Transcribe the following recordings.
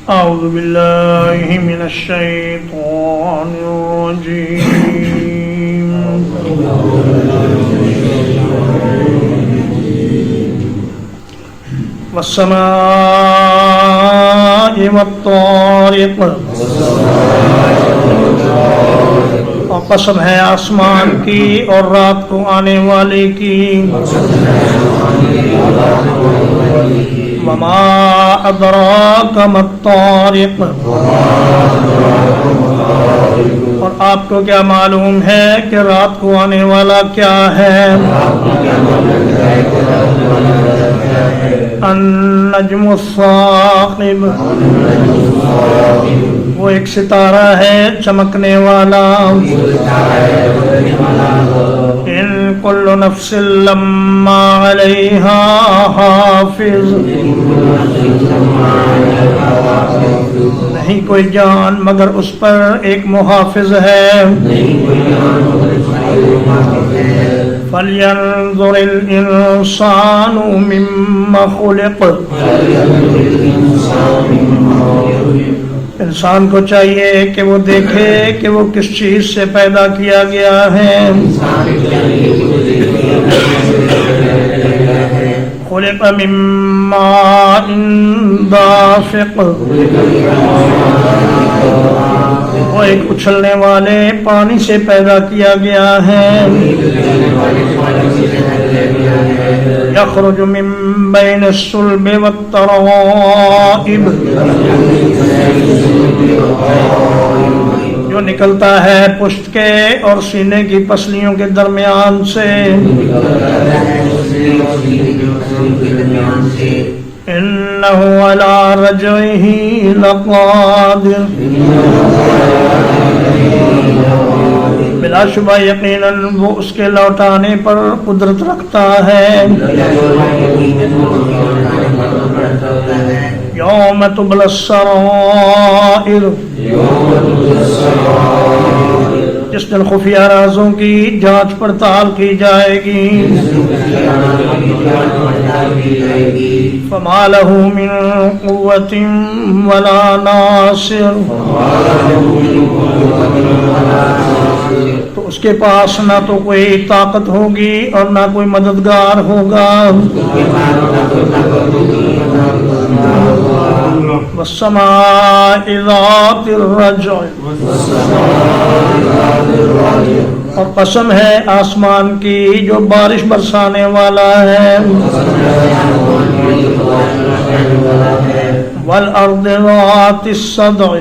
أعوذ بالله من الشيطان الرجيم والسماء والطارق اور قسم ہے آسمان کی اور رات کو آنے والے کی وما ادراک ما الطارق اور آپ کو کیا معلوم ہے کہ رات کو آنے والا کیا ہے النجم الثاقب وہ ایک ستارہ ہے چمکنے والا ان کل نفس لما علیہا حافظ نہیں کوئی جان مگر اس پر ایک محافظ ہے فَلْيَنْظُرِ الْإِنسَانُ مِمَّا خُلِقَ انسان کو چاہیے کہ وہ دیکھے کہ وہ کس چیز سے پیدا کیا گیا ہے خلق من ماء دافق وہ ایک اچھلنے والے پانی سے پیدا کیا گیا ہے یخرج من بین الصلب والترائب جو نکلتا ہے پشت کے اور سینے کی پسلیوں کے درمیان سے انہ علی رجعہ لقادر بلا شبہ یقیناً وہ اس کے لوٹانے پر قدرت رکھتا ہے یوم تبلی السرائر جس دن خفیہ رازوں کی جانچ پڑتال کی جائے گی فما لہ من قوت ولا ناصر تو اس کے پاس نہ تو کوئی طاقت ہوگی اور نہ کوئی مددگار ہوگا والسماء ذات الرجع اور قسم ہے آسمان کی جو بارش برسانے والا ہے والارض ذات الصدع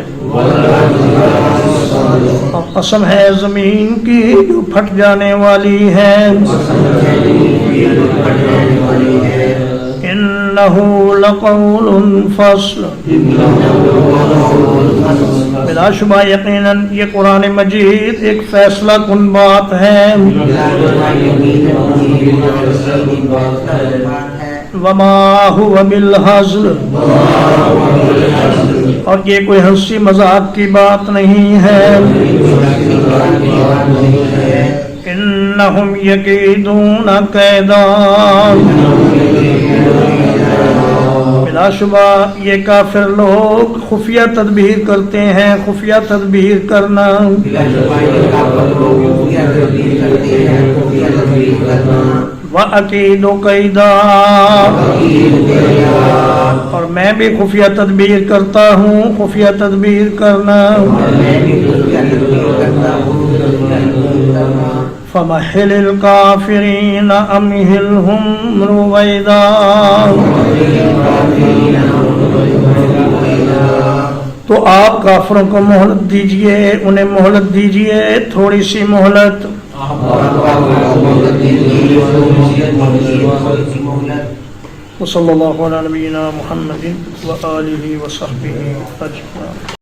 اور قسم ہے زمین کی جو پھٹ جانے والی ہے انہ لقول فصل بلا شبہ یقیناً یہ قرآن مجید ایک فیصلہ کن بات ہے وما هو بالہزل اور یہ کوئی ہنسی مذاق کی بات نہیں ہے انہم یکیدون کیدا بلا شبہ یہ کافر لوگ خفیہ تدبیر کرتے ہیں خفیہ تدبیر کرنا وَأَكِيدُ كَيْدًا اور میں بھی خفیہ تدبیر کرتا ہوں خفیہ تدبیر کرنا فَمَحِّلِ الْكَافِرِينَ أَمْهِلْهُمْ رُوَيْدًا تو آپ کافروں کو مہلت دیجئے انہیں مہلت دیجئے تھوڑی سی مہلت وصلی اللہ علی نبینا محمد وآلہ وصحبہ اجمعین.